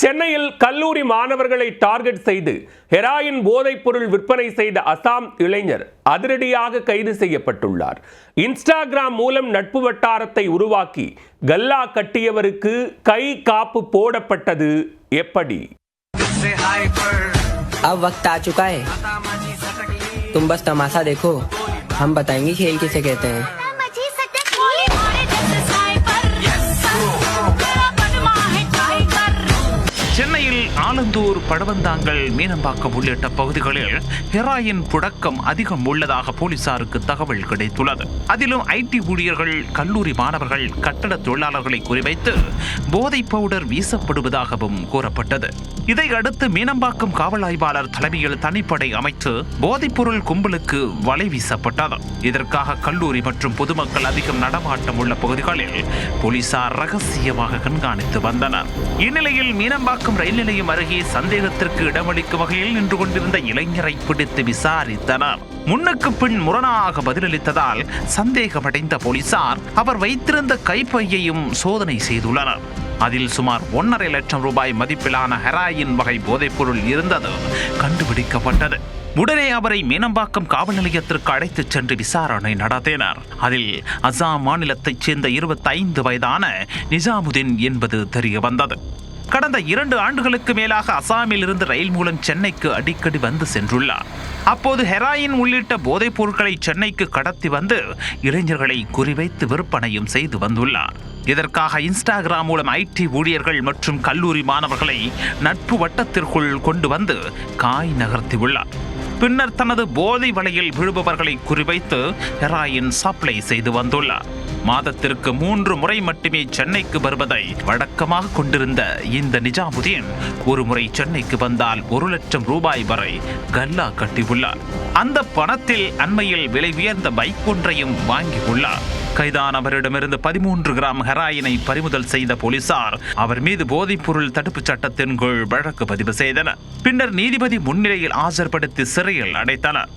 சென்னையில் கல்லூரி மாணவர்களை டார்கெட் செய்து ஹெராயின் போதைப் பொருள் விற்பனை செய்த அசாம் இளைஞர் அதிரடியாக கைது செய்யப்பட்டுள்ளார். இன்ஸ்டாகிராம் மூலம் நட்பு வட்டாரத்தை உருவாக்கி கல்லா கட்டியவருக்கு கை காப்பு போடப்பட்டது எப்படி? अब वक्त आ चुका है, तुम बस तमाशा देखो, हम बताएंगे खेल किसे कहते हैं. சென்னையில் ஆலந்தூர், படவந்தாங்கல், மீனம்பாக்கம் உள்ளிட்ட பகுதிகளில் ஹெராயின் புழக்கம் அதிகம் உள்ளதாக போலீசாருக்கு தகவல் கிடைத்துள்ளது. அதிலும் ஐடி ஊழியர்கள், கல்லூரி மாணவர்கள், கட்டட தொழிலாளர்களை குறிவைத்து போதைப் பவுடர் வீசப்படுவதாகவும் கூறப்பட்டது. இதையடுத்து மீனம்பாக்கம் காவல் ஆய்வாளர் தலைமையில் தனிப்படை அமைத்து போதைப்பொருள் கும்பலுக்கு வலை வீசப்பட்டது. இதற்காக கல்லூரி மற்றும் பொதுமக்கள் அதிகம் நடமாட்டம் உள்ள பகுதிகளில் போலீசார் ரகசியமாக கண்காணித்து வந்தனர். இந்நிலையில் மீனம்பாக்கம் ரயில் நிலையம் அருகே சந்தேகத்திற்கு இடமளிக்கும் வகையில் நின்று கொண்டிருந்த இளைஞரை பிடித்து விசாரித்தனர். முன்னுக்கு பின் முரணாக பதிலளித்ததால் சந்தேகமடைந்த போலீசார் அவர் வைத்திருந்த கைப்பையையும் சோதனை செய்துள்ளனர். அதில் சுமார் 1.5 லட்சம் ரூபாய் மதிப்பிலான ஹெராயின் வகை போதைப்பொருள் இருந்தது கண்டுபிடிக்கப்பட்டது. உடனே அவரை மீனம்பாக்கம் காவல் நிலையத்திற்கு அழைத்துச் சென்று விசாரணை நடத்தினர். அதில் அசாம் மாநிலத்தைச் சேர்ந்த 25 வயதான நிஜாமுதீன் என்பது தெரிய வந்தது. கடந்த 2 ஆண்டுகளுக்கு மேலாக அசாமில் இருந்து ரயில் மூலம் சென்னைக்கு அடிக்கடி வந்து சென்றுள்ளார். அப்போது ஹெராயின் உள்ளிட்ட போதைப் பொருட்களை சென்னைக்கு கடத்தி வந்து இளைஞர்களை குறிவைத்து விற்பனையும் செய்து வந்துள்ளார். இதற்காக இன்ஸ்டாகிராம் மூலம் ஐடி ஊழியர்கள் மற்றும் கல்லூரி மாணவர்களை நட்பு வட்டத்திற்குள் கொண்டு வந்து காய் நகர்த்தியுள்ளார். பின்னர் தனது போதை வலையில் விழுபவர்களை குறிவைத்து ஹெராயின் சப்ளை செய்து வந்துள்ளார். மாதத்திற்கு 3 முறை மட்டுமே சென்னைக்கு வருவதை வழக்கமாக கொண்டிருந்த இந்த நிஜாமுதீன் ஒரு முறை சென்னைக்கு வந்தால் 1 லட்சம் ரூபாய் வரை கல்லா கட்டியுள்ளார். அந்த பணத்தில் அண்மையில் விலை உயர்ந்த பைக் ஒன்றையும் வாங்கியுள்ளார். கைதானவரிடமிருந்து 13 கிராம் ஹெராயினை பறிமுதல் செய்த போலீசார் அவர் மீது போதைப்பொருள் தடுப்பு சட்டத்தின் கீழ் வழக்கு பதிவு செய்தனர். பின்னர் நீதிபதி முன்னிலையில் ஆஜர்படுத்தி சிறையில் அடைத்தனர்.